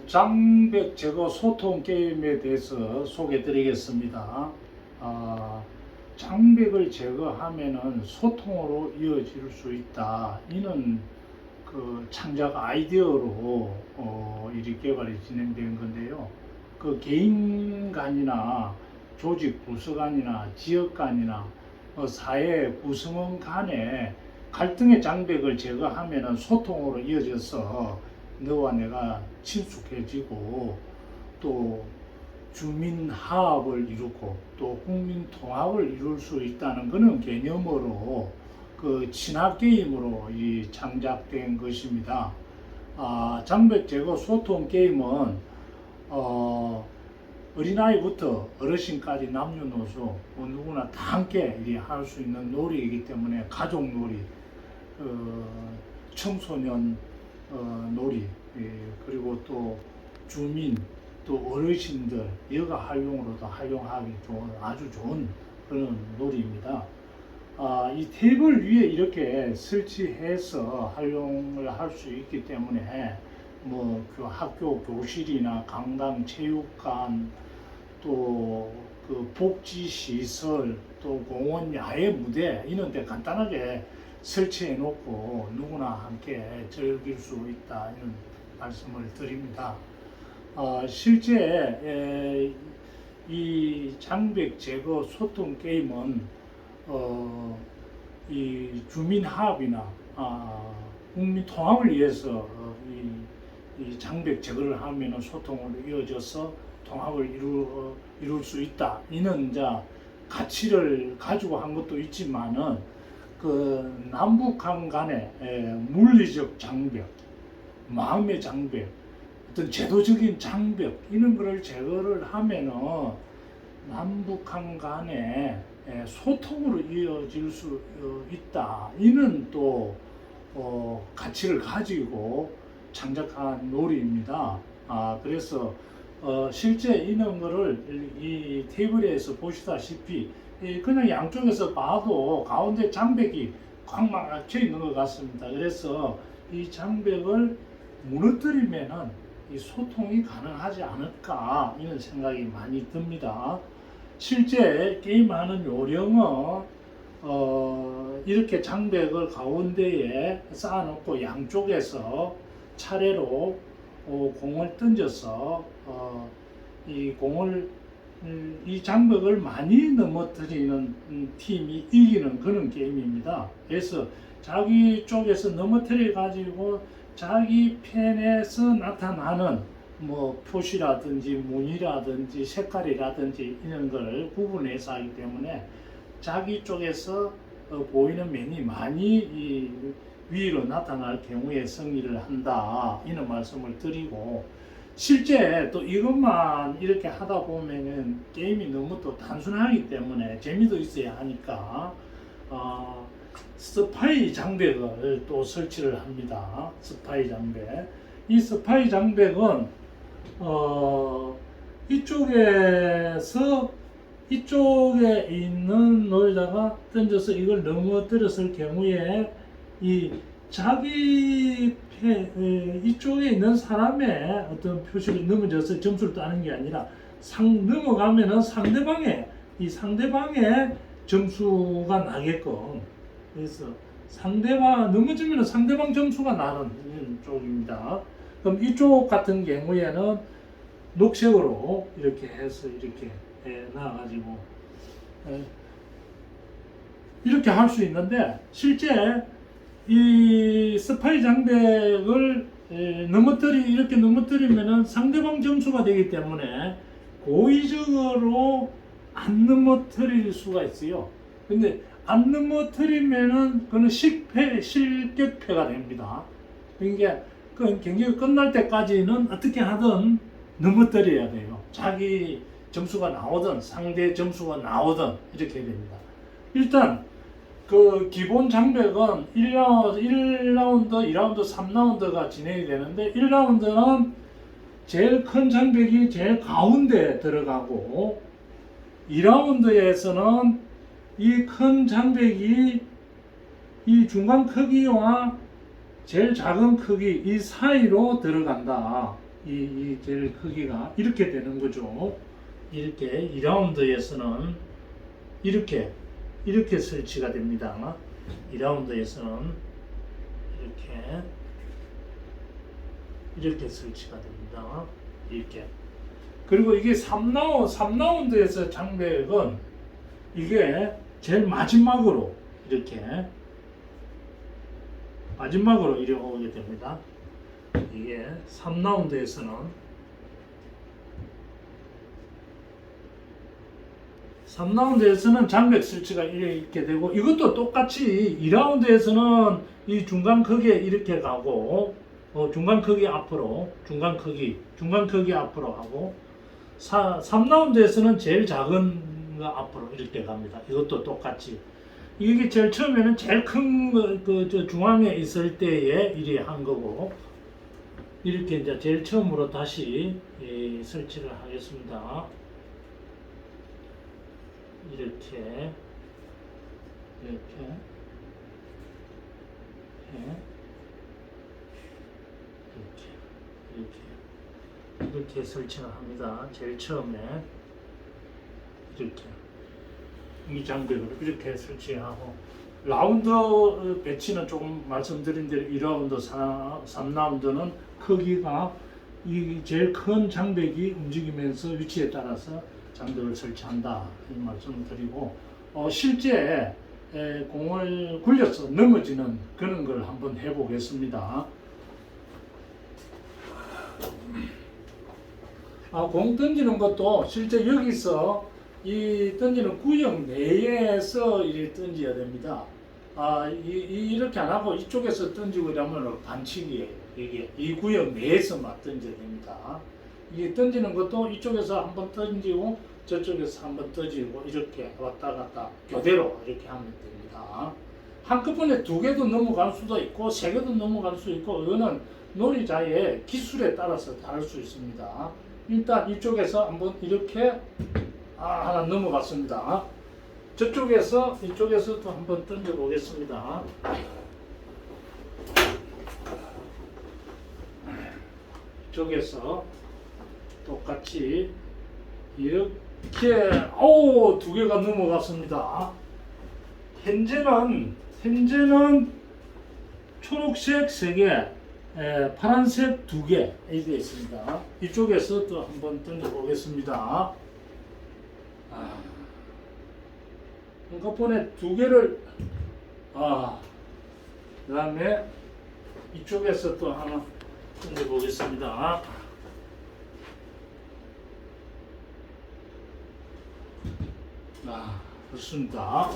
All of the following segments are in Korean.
장벽 제거 소통 게임에 대해서 소개해 드리겠습니다. 장벽을 제거하면은 소통으로 이어질 수 있다. 이는 그 창작 아이디어로 이 개발이 진행된 건데요. 그 개인 간이나 조직 부서 간이나 지역 간이나 사회 구성원 간의 갈등의 장벽을 제거하면은 소통으로 이어져서 너와 내가 친숙해지고 또 주민 화합을 이루고 또 국민 통합을 이룰 수 있다는 그런 개념으로 그 친화 게임으로 이 창작된 것입니다. 장벽 제거 소통 게임은 어린아이부터 어르신까지 남녀노소 누구나 다 함께 할 수 있는 놀이이기 때문에 가족 놀이, 청소년 놀이, 그리고 또 주민, 또 어르신들 여가 활용으로도 활용하기 좋은 아주 좋은 그런 놀이입니다. 이 테이블 위에 이렇게 설치해서 활용을 할 수 있기 때문에 뭐 그 학교 교실이나 강당, 체육관, 또 그 복지시설, 또 공원 야외 무대 이런 데 간단하게 설치해 놓고 누구나 함께 즐길 수 있다 이런 말씀을 드립니다. 실제 이 장벽 제거 소통 게임은 이 주민 화합이나 국민 통합을 위해서 이 장벽 제거를 하면 소통으로 이어져서 통합을 이룰 수 있다. 이는 이제 가치를 가지고 한 것도 있지만은 그 남북한 간의 물리적 장벽, 마음의 장벽, 어떤 제도적인 장벽 이런 거를 제거를 하면은 남북한 간의 소통으로 이어질 수 있다. 이는 또 가치를 가지고 창작한 놀이입니다. 그래서 실제 이런 거를 이 테이블에서 보시다시피 그냥 양쪽에서 봐도 가운데 장벽이 꽉 막혀 있는 것 같습니다. 그래서 이 장벽을 무너뜨리면은 이 소통이 가능하지 않을까 이런 생각이 많이 듭니다. 실제 게임하는 요령은 이렇게 장벽을 가운데에 쌓아놓고 양쪽에서 차례로 공을 던져서 이 공을 이 장벽을 많이 넘어뜨리는 팀이 이기는 그런 게임입니다. 그래서 자기 쪽에서 넘어뜨려 가지고 자기 펜에서 나타나는 뭐 표시라든지 무늬라든지 색깔이라든지 이런 걸 구분해서 하기 때문에 자기 쪽에서 보이는 면이 많이 위로 나타날 경우에 승리를 한다 이런 말씀을 드리고, 실제 또 이것만 이렇게 하다 보면은 게임이 너무 또 단순하기 때문에 재미도 있어야 하니까 스파이 장벽을 또 설치를 합니다. 스파이 장벽. 이 스파이 장벽은 이쪽에서 이쪽에 있는 놀이자가 던져서 이걸 넘어뜨렸을 경우에 이 자기 이쪽에 있는 사람의 어떤 표시를 넘어져서 점수를 따는 게 아니라 넘어가면은 상대방의 점수가 나게끔, 그래서 넘어지면 상대방 점수가 나는 쪽입니다. 그럼 이쪽 같은 경우에는 녹색으로 이렇게 해서 이렇게 나와가지고 이렇게 할 수 있는데, 실제 이 스파이 장벽을 이렇게 넘어뜨리면은 상대방 점수가 되기 때문에 고의적으로 안 넘어뜨릴 수가 있어요. 근데 안 넘어뜨리면은 그는 실격패가 됩니다. 그러니까 그 경기가 끝날 때까지는 어떻게 하든 넘어뜨려야 돼요. 자기 점수가 나오든 상대 점수가 나오든 이렇게 됩니다. 일단 그 기본 장벽은 1라운드, 2라운드, 3라운드가 진행이 되는데, 1라운드는 제일 큰 장벽이 제일 가운데에 들어가고, 2라운드에서는 이 큰 장벽이 이 중간 크기와 제일 작은 크기 이 사이로 들어간다. 이 제일 크기가 이렇게 되는 거죠. 이렇게 2라운드에서는 이렇게 설치가 됩니다. 2라운드에서는 이렇게 설치가 됩니다. 이렇게. 그리고 이게 3라운드에서 장벽은 이게 제일 마지막으로 이렇게 오게 됩니다. 이게 3라운드에서는 장벽 설치가 이렇게 되고, 이것도 똑같이 2라운드에서는 이 중간 크기에 이렇게 가고, 중간 크기 앞으로 하고, 3라운드에서는 제일 작은 거 앞으로 이렇게 갑니다. 이것도 똑같이. 이게 제일 처음에는 제일 큰 저 중앙에 있을 때에 이리 한 거고, 이렇게 이제 제일 처음으로 다시 설치를 하겠습니다. 이렇게 설치를 합니다. 제일 처음에 이렇게 이 장벽을 이렇게 설치하고, 라운드 배치는 조금 말씀드린 대로 2라운드, 3라운드는 크기가 이 제일 큰 장벽이 움직이면서 위치에 따라서 장벽을 설치한다 이 말씀을 드리고, 실제 공을 굴려서 넘어지는 그런 걸 한번 해보겠습니다. 공 던지는 것도 실제 여기서 이 던지는 구역 내에서 이렇게 던져야 됩니다. 이렇게 안 하고 이쪽에서 던지고 이러면 반칙이에요. 이게 이 구역 내에서만 던져야 됩니다. 이게 던지는 것도 이쪽에서 한번 던지고 저쪽에서 한번 던지고 이렇게 왔다 갔다 교대로 이렇게 하면 됩니다. 한꺼번에 2개도 넘어갈 수도 있고 3개도 넘어갈 수 있고, 이거는 놀이자의 기술에 따라서 다를 수 있습니다. 일단 이쪽에서 한번 이렇게 하나 넘어갔습니다. 이쪽에서 또 한번 던져 보겠습니다. 이쪽에서 똑같이 이렇게 2개가 넘어갔습니다. 현재는 초록색 3개, 파란색 2개 이렇게 있습니다. 이쪽에서 또 한번 던져 보겠습니다. 한꺼번에 2개를 그 다음에 이쪽에서 또 하나 던져 보겠습니다. 좋습니다.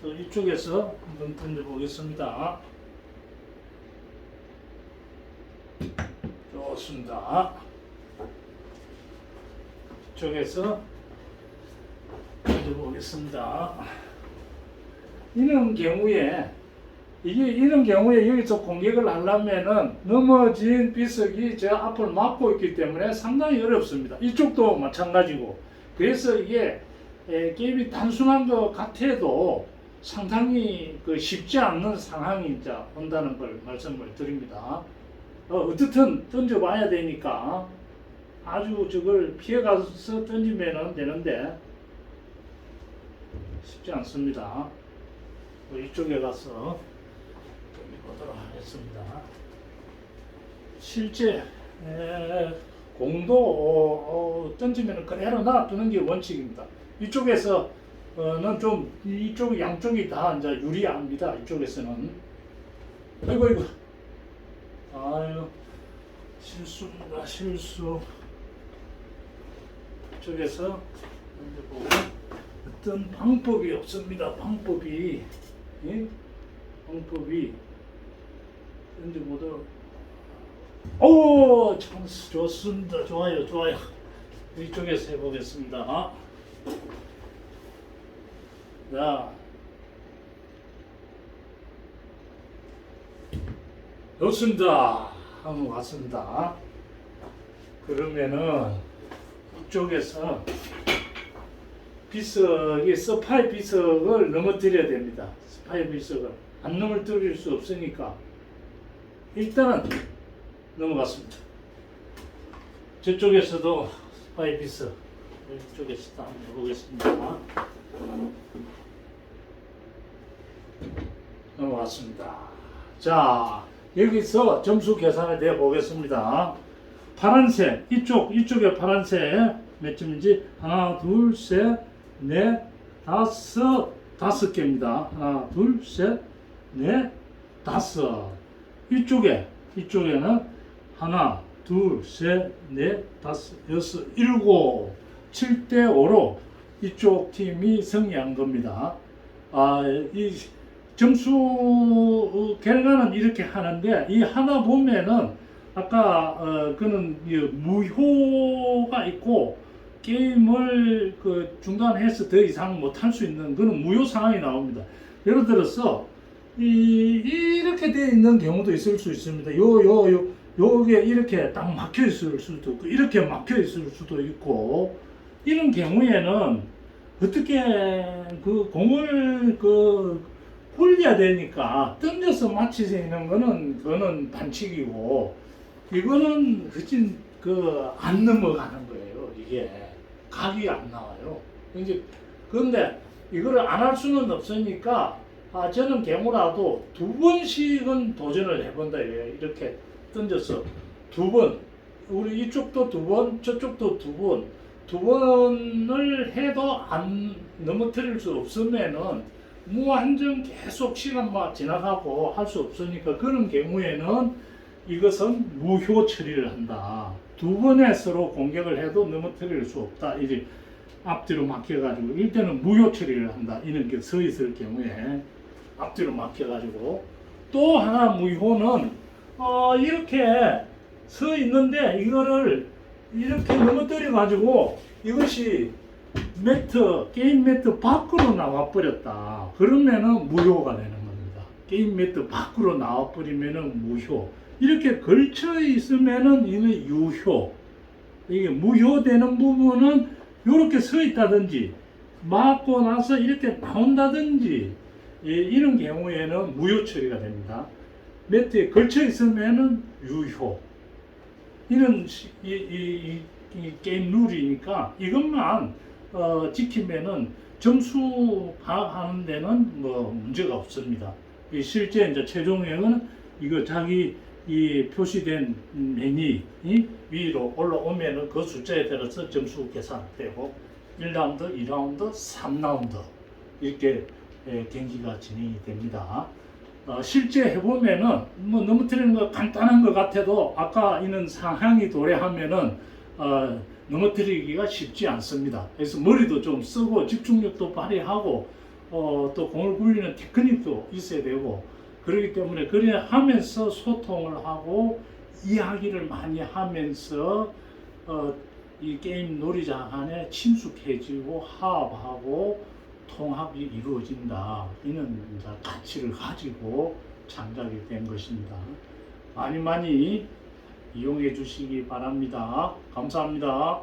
또 이쪽에서 한번 던져 보겠습니다. 좋습니다. 이쪽에서 던져 보겠습니다. 이런 경우에 여기서 공격을 하려면은 넘어진 비석이 저 앞을 막고 있기 때문에 상당히 어렵습니다. 이쪽도 마찬가지고. 그래서 이게 게임이 단순한 것 같아도 상당히 쉽지 않는 상황이 이제 온다는 걸 말씀을 드립니다. 어떻든 던져봐야 되니까 아주 저걸 피해가서 던지면 되는데 쉽지 않습니다. 이쪽에 가서 보도록 하겠습니다. 실제 공도 던지면 그대로 놔두는 게 원칙입니다. 이쪽에서는 좀 이쪽 양쪽이 다 이제 유리합니다. 이쪽에서는 아이고 실수입니다. 실수. 이쪽에서 던져보고 어떤 방법이 없습니다. 방법이 던져보도록. 참 좋습니다. 좋아요. 이쪽에서 해보겠습니다. 자, 좋습니다. 한번 왔습니다. 그러면은 이쪽에서 스파이 비석을 넘어뜨려야 됩니다. 스파이 비석을 안 넘어뜨릴 수 없으니까 일단은 넘어갔습니다. 저쪽에서도 스파이피스 이쪽에서도 한번 해보겠습니다. 넘어갔습니다. 자, 여기서 점수 계산을 내 보겠습니다. 파란색, 이쪽에 파란색 몇 점인지 하나, 둘, 셋, 넷, 다섯 개입니다. 하나, 둘, 셋, 넷, 다섯. 이쪽에는 하나, 둘, 셋, 넷, 다섯, 여섯, 일곱, 7대 5로 이쪽 팀이 승리한 겁니다. 이 점수 결과는 이렇게 하는데 이 하나 보면은 아까 그는 무효가 있고 게임을 그 중단해서 더 이상 못할 수 있는 그런 무효 상황이 나옵니다. 예를 들어서 이렇게 되어 있는 경우도 있을 수 있습니다. 요게 이렇게 딱 막혀 있을 수도 있고 이렇게 막혀 있을 수도 있고 이런 경우에는 어떻게 그 공을 굴려야 되니까 던져서 맞히는 그거는 반칙이고 이거는 그진 안 넘어가는 거예요. 이게 각이 안 나와요. 이제 그런데 이거를 안 할 수는 없으니까 저는 경우라도 2번씩은 도전을 해본다. 이렇게 던져서 2번, 우리 이쪽도 2번, 저쪽도 2번, 2번을 해도 안 넘어뜨릴 수 없으면은 무한정 계속 시간만 지나가고 할 수 없으니까 그런 경우에는 이것은 무효 처리를 한다. 2번에 서로 공격을 해도 넘어뜨릴 수 없다. 이제 앞뒤로 막혀가지고 이때는 무효 처리를 한다. 이런 게 서 있을 경우에 앞뒤로 막혀가지고 또 하나 무효는 이렇게 서 있는데 이거를 이렇게 넘어뜨려가지고 이것이 게임 매트 밖으로 나와버렸다. 그러면은 무효가 되는 겁니다. 게임 매트 밖으로 나와버리면은 무효. 이렇게 걸쳐 있으면은 이는 유효. 이게 무효되는 부분은 이렇게 서 있다든지 맞고 나서 이렇게 나온다든지 이런 경우에는 무효 처리가 됩니다. 매트에 걸쳐 있으면은 유효. 이런 이 게임 룰이니까 이것만 지키면은 점수 파악하는 데는 뭐 문제가 없습니다. 실제 이제 최종행은 이거 자기 이 표시된 맨이 위로 올라오면은 그 숫자에 따라서 점수 계산되고 1라운드, 2라운드, 3라운드 이렇게 경기가 진행이 됩니다. 실제 해보면은 뭐 넘어뜨리는 거 간단한 것 같아도 아까 있는 상황이 도래하면은 넘어뜨리기가 쉽지 않습니다. 그래서 머리도 좀 쓰고 집중력도 발휘하고 또 공을 굴리는 테크닉도 있어야 되고 그렇기 때문에 그래 하면서 소통을 하고 이야기를 많이 하면서 이 게임 놀이자 간에 친숙해지고 화합하고 통합이 이루어진다. 이는 가치를 가지고 창작이 된 것입니다. 많이 이용해 주시기 바랍니다. 감사합니다.